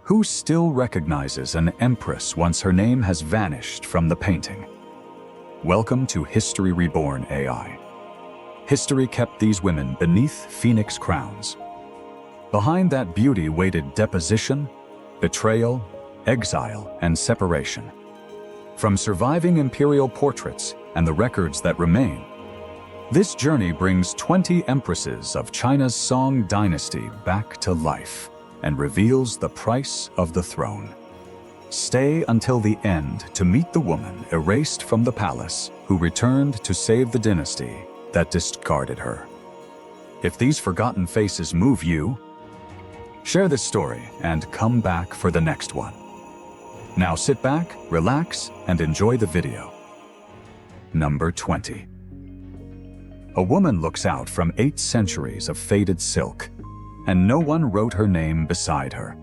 Who still recognizes an empress once her name has vanished from the painting? Welcome to History Reborn AI. History kept these women beneath phoenix crowns. Behind that beauty waited deposition, betrayal, exile, and separation. From surviving imperial portraits and the records that remain, this journey brings 20 empresses of China's Song dynasty back to life and reveals the price of the throne. Stay until the end to meet the woman erased from the palace who returned to save the dynasty that discarded her. If these forgotten faces move you, share this story and come back for the next one. Now sit back, relax, and enjoy the video. Number 20. A woman looks out from 8 centuries of faded silk, and no one wrote her name beside her.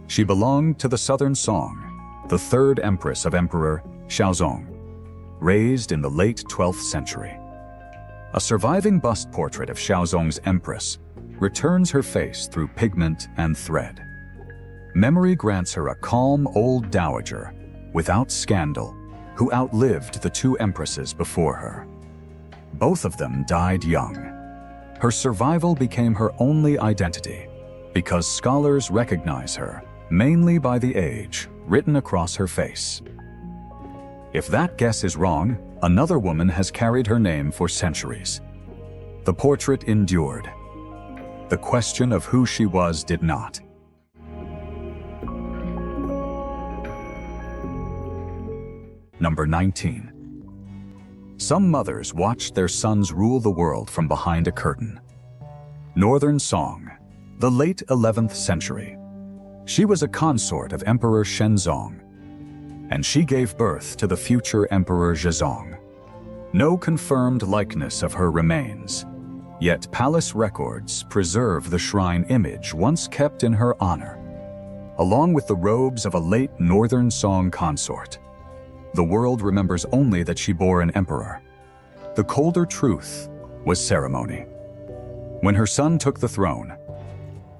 She belonged to the Southern Song, the 3rd empress of Emperor Gaozong, raised in the late 12th century. A surviving bust portrait of Gaozong's empress returns her face through pigment and thread. Memory grants her a calm old dowager, without scandal, who outlived the 2 empresses before her. Both of them died young. Her survival became her only identity, because scholars recognize her mainly by the age written across her face. If that guess is wrong, another woman has carried her name for centuries. The portrait endured. The question of who she was did not. Number 19. Some mothers watched their sons rule the world from behind a curtain. Northern Song, the late 11th century. She was a consort of Emperor Shenzong, and she gave birth to the future Emperor Huizong. No confirmed likeness of her remains, yet palace records preserve the shrine image once kept in her honor, along with the robes of a late Northern Song consort. The world remembers only that she bore an emperor. The colder truth was ceremony. When her son took the throne,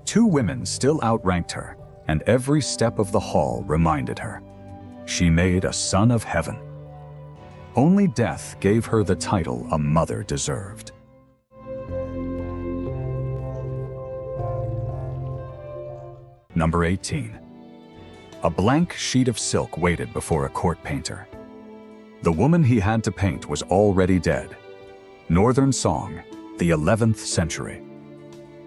2 women still outranked her, and every step of the hall reminded her. She made a son of heaven. Only death gave her the title a mother deserved. Number 18. A blank sheet of silk waited before a court painter. The woman he had to paint was already dead. Northern Song, the 11th century.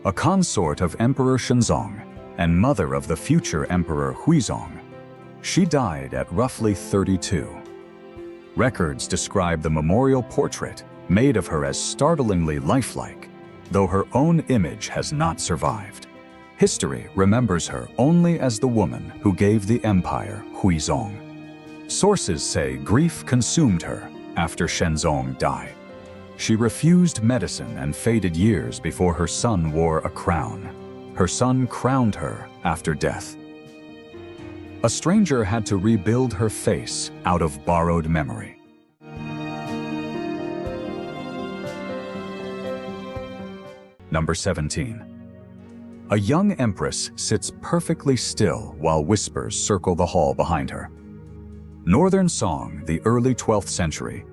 A consort of Emperor Shenzong and mother of the future Emperor Huizong, she died at roughly 32. Records describe the memorial portrait made of her as startlingly lifelike, though her own image has not survived. History remembers her only as the woman who gave the empire Huizong. Sources say grief consumed her after Shenzong died. She refused medicine and faded years before her son wore a crown. Her son crowned her after death. A stranger had to rebuild her face out of borrowed memory. Number 17. A young empress sits perfectly still while whispers circle the hall behind her. Northern Song, the early 12th century.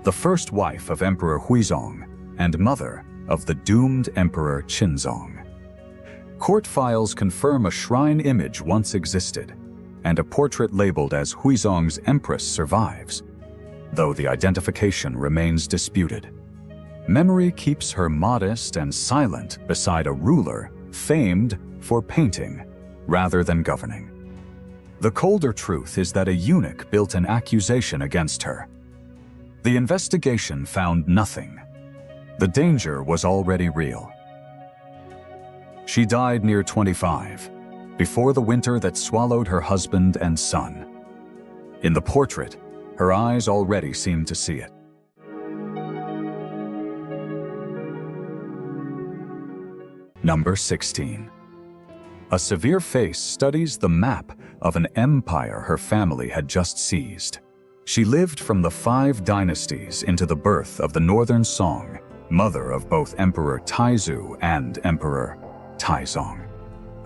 The first wife of Emperor Huizong and mother of the doomed Emperor Shenzong. Court files confirm a shrine image once existed, and a portrait labeled as Huizong's empress survives, though the identification remains disputed. Memory keeps her modest and silent beside a ruler famed for painting rather than governing. The colder truth is that a eunuch built an accusation against her. The investigation found nothing. The danger was already real. She died near 25, before the winter that swallowed her husband and son. In the portrait, her eyes already seemed to see it. Number 16. A severe face studies the map of an empire her family had just seized. She lived from the 5 dynasties into the birth of the Northern Song, mother of both Emperor Taizong and Emperor Taizong.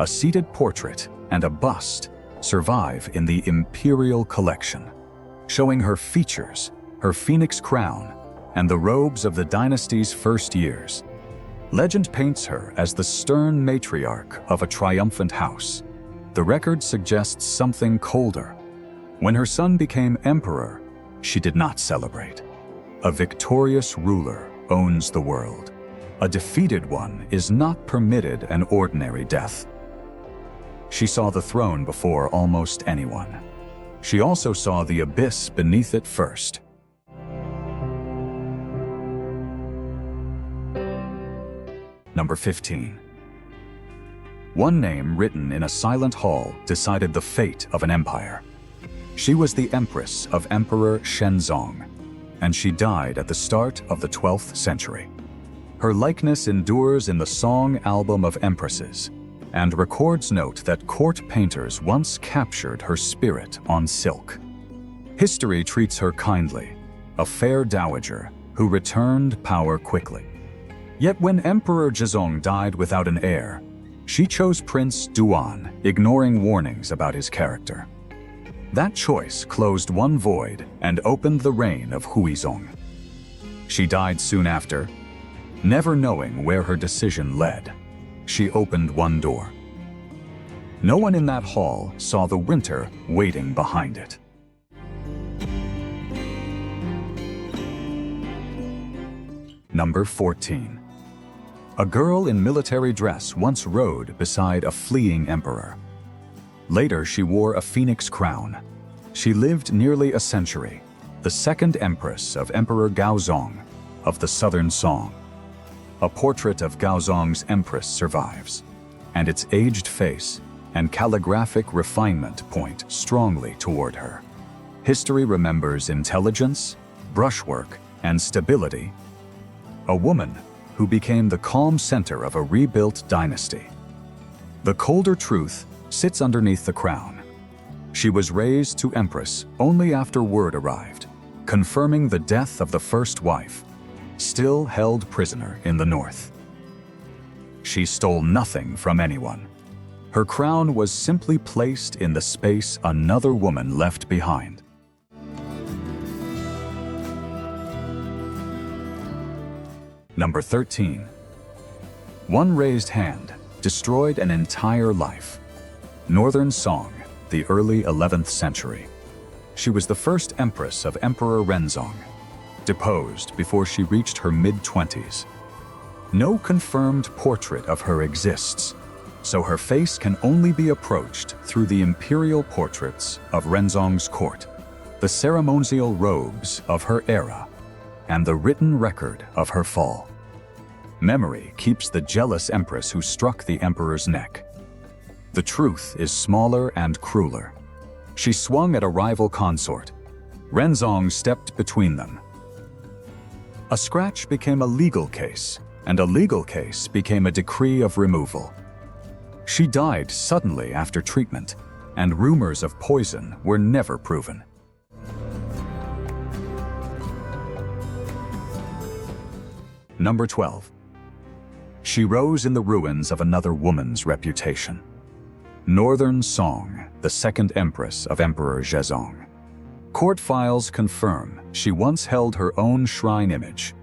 A seated portrait and a bust survive in the Imperial collection, showing her features, her phoenix crown, and the robes of the dynasty's first years. Legend paints her as the stern matriarch of a triumphant house. The record suggests something colder. When her son became emperor, she did not celebrate. A victorious ruler owns the world. A defeated one is not permitted an ordinary death. She saw the throne before almost anyone. She also saw the abyss beneath it first. Number 15. One name written in a silent hall decided the fate of an empire. She was the empress of Emperor Shenzong, and she died at the start of the 12th century. Her likeness endures in the song album of Empresses, and records note that court painters once captured her spirit on silk. History treats her kindly, a fair dowager who returned power quickly. Yet when Emperor Gaozong died without an heir, she chose Prince Duan, ignoring warnings about his character. That choice closed one void and opened the reign of Huizong. She died soon after, never knowing where her decision led. She opened one door. No one in that hall saw the winter waiting behind it. Number 14. A girl in military dress once rode beside a fleeing emperor. Later, she wore a phoenix crown. She lived nearly a century, the second empress of Emperor Gaozong of the Southern Song. A portrait of Gaozong's empress survives, and its aged face and calligraphic refinement point strongly toward her. History remembers intelligence, brushwork, and stability. A woman who became the calm center of a rebuilt dynasty. The colder truth sits underneath the crown. She was raised to empress only after word arrived, confirming the death of the first wife, still held prisoner in the north. She stole nothing from anyone. Her crown was simply placed in the space another woman left behind. Number 13. One raised hand destroyed an entire life. Northern Song, the early 11th century. She was the first empress of Emperor Shenzong, deposed before she reached her mid-20s. No confirmed portrait of her exists, so her face can only be approached through the imperial portraits of Shenzong's court, the ceremonial robes of her era, and the written record of her fall. Memory keeps the jealous empress who struck the emperor's neck. The truth is smaller and crueler. She swung at a rival consort. Shenzong stepped between them. A scratch became a legal case, and a legal case became a decree of removal. She died suddenly after treatment, and rumors of poison were never proven. Number 12. She rose in the ruins of another woman's reputation. Northern Song, the second empress of Emperor Shenzong. Court files confirm she once held her own shrine image,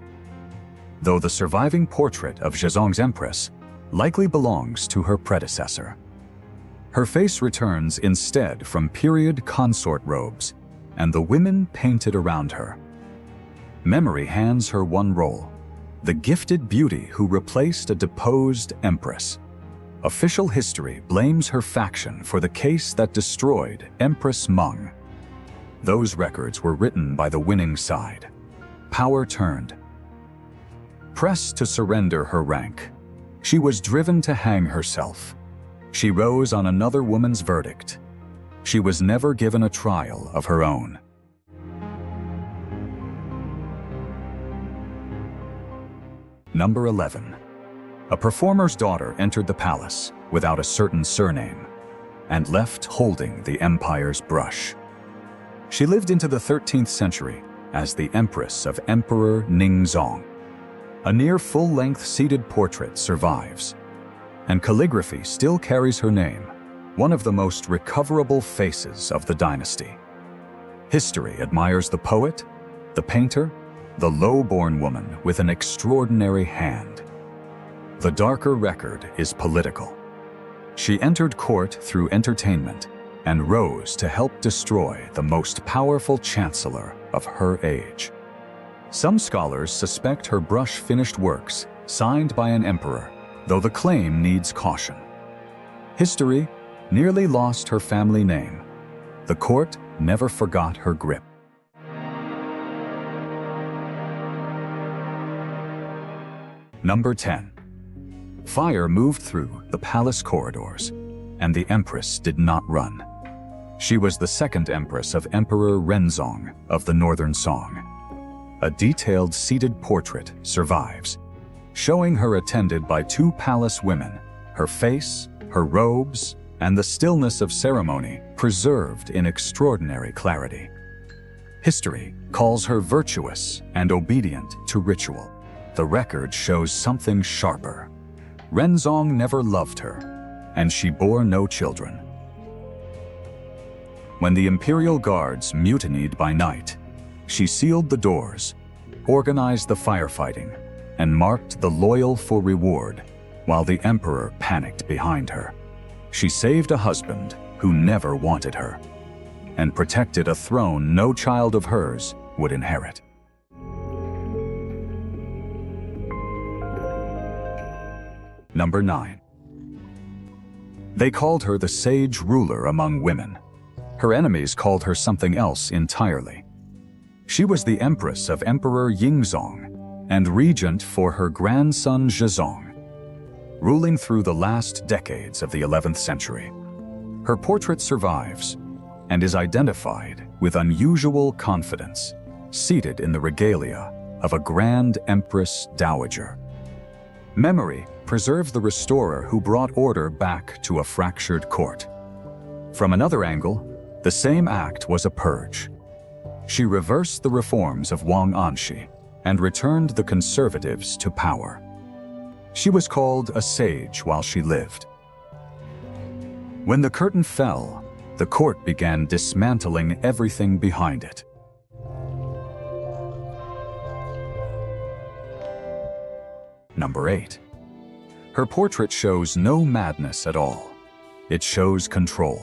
though the surviving portrait of Shenzong's empress likely belongs to her predecessor. Her face returns instead from period consort robes, and the women painted around her. Memory hands her one role: the gifted beauty who replaced a deposed empress. Official history blames her faction for the case that destroyed Empress Meng. Those records were written by the winning side. Power turned. Pressed to surrender her rank, she was driven to hang herself. She rose on another woman's verdict. She was never given a trial of her own. Number 11. A performer's daughter entered the palace without a certain surname and left holding the empire's brush. She lived into the 13th century as the empress of Emperor Ningzong. A near full-length seated portrait survives, and calligraphy still carries her name, one of the most recoverable faces of the dynasty. History admires the poet, the painter, the low-born woman with an extraordinary hand. The darker record is political. She entered court through entertainment and rose to help destroy the most powerful chancellor of her age. Some scholars suspect her brush-finished works signed by an emperor, though the claim needs caution. History nearly lost her family name. The court never forgot her grip. Number 10. Fire moved through the palace corridors, and the empress did not run. She was the second empress of Emperor Shenzong of the Northern Song. A detailed seated portrait survives, showing her attended by two palace women, her face, her robes, and the stillness of ceremony preserved in extraordinary clarity. History calls her virtuous and obedient to ritual. The record shows something sharper. Shenzong never loved her, and she bore no children. When the Imperial guards mutinied by night, she sealed the doors, organized the firefighting, and marked the loyal for reward, while the emperor panicked behind her. She saved a husband who never wanted her, and protected a throne no child of hers would inherit. Number 9. They called her the sage ruler among women. Her enemies called her something else entirely. She was the empress of Emperor Huizong and regent for her grandson Gaozong, ruling through the last decades of the 11th century. Her portrait survives and is identified with unusual confidence, seated in the regalia of a grand empress dowager. Memory preserves the restorer who brought order back to a fractured court. From another angle, the same act was a purge. She reversed the reforms of Wang Anshi and returned the conservatives to power. She was called a sage while she lived. When the curtain fell, the court began dismantling everything behind it. Number 8. Her portrait shows no madness at all. It shows control.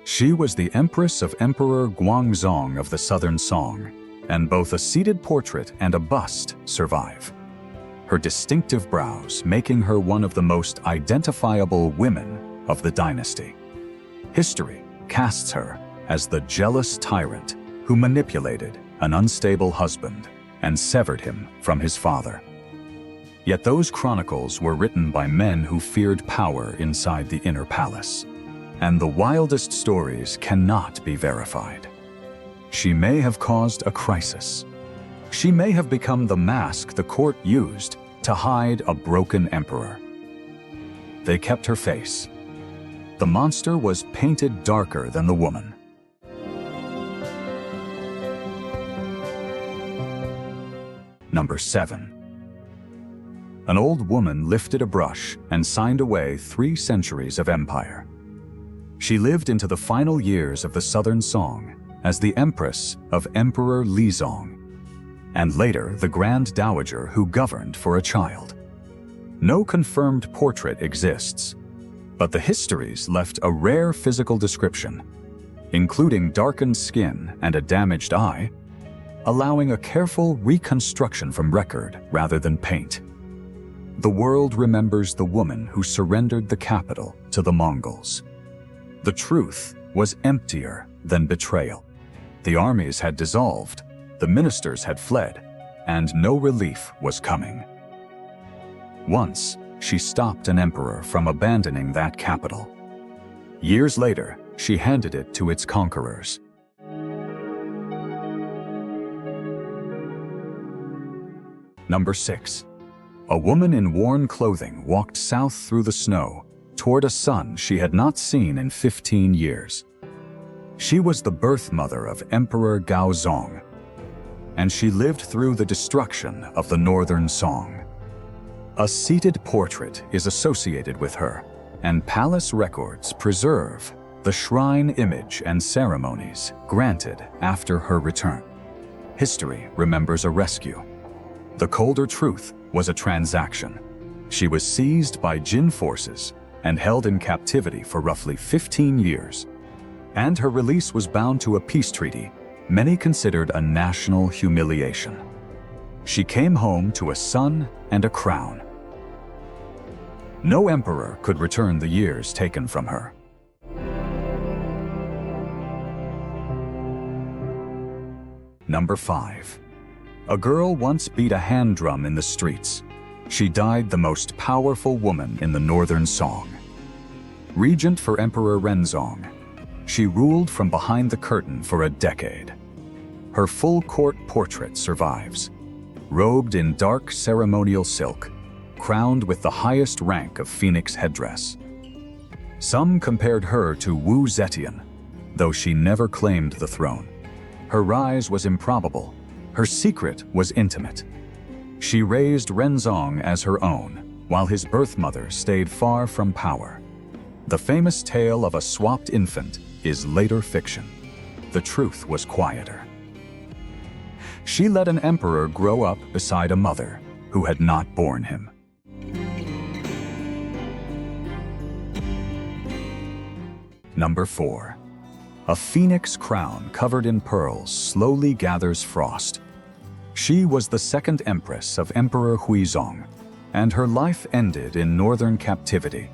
She was the empress of Emperor Gaozong of the Southern Song, and both a seated portrait and a bust survive. Her distinctive brows making her one of the most identifiable women of the dynasty. History casts her as the jealous tyrant who manipulated an unstable husband and severed him from his father. Yet those chronicles were written by men who feared power inside the inner palace, and the wildest stories cannot be verified. She may have caused a crisis. She may have become the mask the court used to hide a broken emperor. They kept her face. The monster was painted darker than the woman. Number 7. An old woman lifted a brush and signed away 3 centuries of empire. She lived into the final years of the Southern Song as the empress of Emperor Huizong, and later the Grand Dowager who governed for a child. No confirmed portrait exists, but the histories left a rare physical description, including darkened skin and a damaged eye, allowing a careful reconstruction from record rather than paint. The world remembers the woman who surrendered the capital to the Mongols. The truth was emptier than betrayal. The armies had dissolved, the ministers had fled, and no relief was coming. Once, she stopped an emperor from abandoning that capital. Years later, she handed it to its conquerors. Number 6. A woman in worn clothing walked south through the snow toward a sun she had not seen in 15 years. She was the birth mother of Emperor Gaozong, and she lived through the destruction of the Northern Song. A seated portrait is associated with her, and palace records preserve the shrine image and ceremonies granted after her return. History remembers a rescue. The colder truth was a transaction. She was seized by Jin forces and held in captivity for roughly 15 years. And her release was bound to a peace treaty many considered a national humiliation. She came home to a son and a crown. No emperor could return the years taken from her. Number 5. A girl once beat a hand drum in the streets. She died the most powerful woman in the northern Song. Regent for Emperor Shenzong, she ruled from behind the curtain for a decade. Her full court portrait survives, robed in dark ceremonial silk, crowned with the highest rank of phoenix headdress. Some compared her to Wu Zetian, though she never claimed the throne. Her rise was improbable. Her secret was intimate. She raised Shenzong as her own, while his birth mother stayed far from power. The famous tale of a swapped infant is later fiction. The truth was quieter. She let an emperor grow up beside a mother who had not borne him. Number 4. A phoenix crown covered in pearls slowly gathers frost. She was the second empress of Emperor Huizong, and her life ended in northern captivity.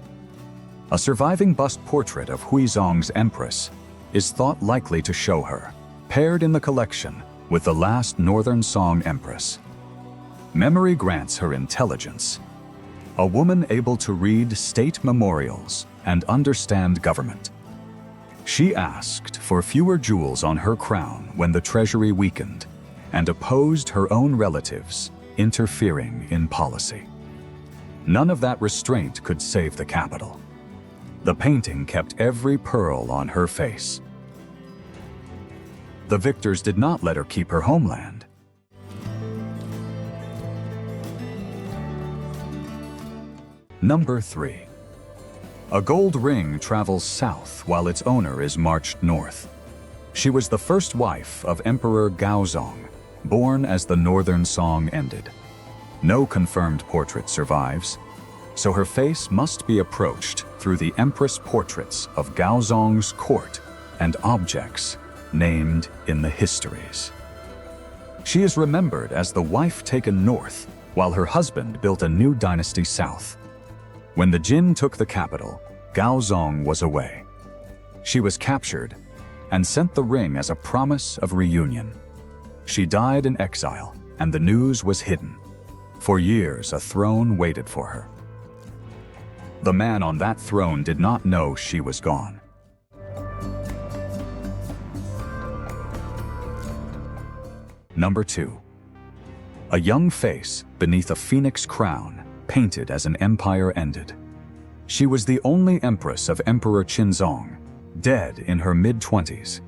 A surviving bust portrait of Huizong's empress is thought likely to show her, paired in the collection with the last northern Song empress. Memory grants her intelligence, a woman able to read state memorials and understand government. She asked for fewer jewels on her crown when the treasury weakened, and opposed her own relatives interfering in policy. None of that restraint could save the capital. The painting kept every pearl on her face. The victors did not let her keep her homeland. Number 3. A gold ring travels south while its owner is marched north. She was the first wife of Emperor Gaozong, born as the northern Song ended. No confirmed portrait survives, so her face must be approached through the empress portraits of Gaozong's court and objects named in the histories. She is remembered as the wife taken north, while her husband built a new dynasty south. When the Jin took the capital, Gaozong was away. She was captured and sent the ring as a promise of reunion. She died in exile, and the news was hidden. For years, a throne waited for her. The man on that throne did not know she was gone. Number 2. A young face beneath a phoenix crown, painted as an empire ended. She was the only empress of Emperor Shenzong, dead in her mid-20s.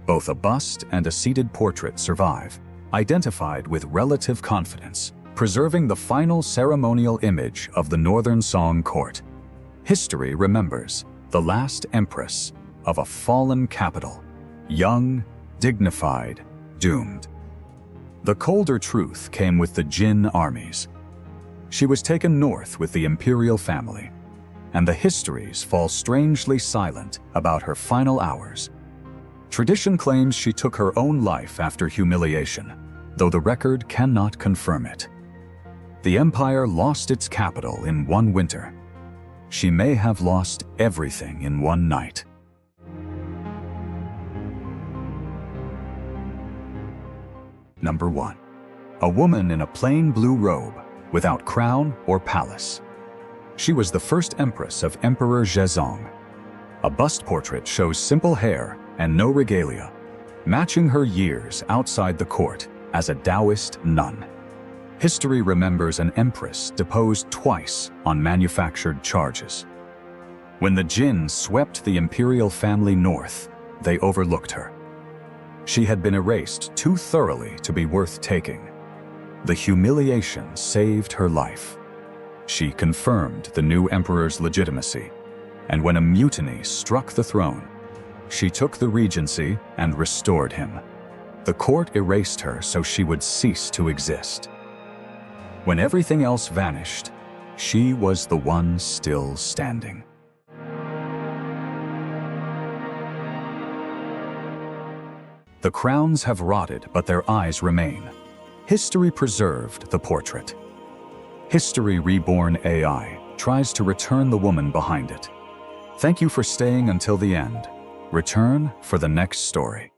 Both a bust and a seated portrait survive, identified with relative confidence, preserving the final ceremonial image of the northern Song court. History remembers the last empress of a fallen capital, young, dignified, doomed. The colder truth came with the Jin armies. She was taken north with the Imperial family, and the histories fall strangely silent about her final hours. Tradition claims she took her own life after humiliation, though the record cannot confirm it. The empire lost its capital in one winter. She may have lost everything in one night. Number 1. A woman in a plain blue robe, without crown or palace. She was the first empress of Emperor Shenzong. A bust portrait shows simple hair and no regalia, matching her years outside the court as a Taoist nun. History remembers an empress deposed twice on manufactured charges. When the Jin swept the imperial family north, they overlooked her. She had been erased too thoroughly to be worth taking. The humiliation saved her life. She confirmed the new emperor's legitimacy, and when a mutiny struck the throne, she took the regency and restored him. The court erased her so she would cease to exist. When everything else vanished, she was the one still standing. The crowns have rotted, but their eyes remain. History preserved the portrait. History Reborn AI tries to return the woman behind it. Thank you for staying until the end. Return for the next story.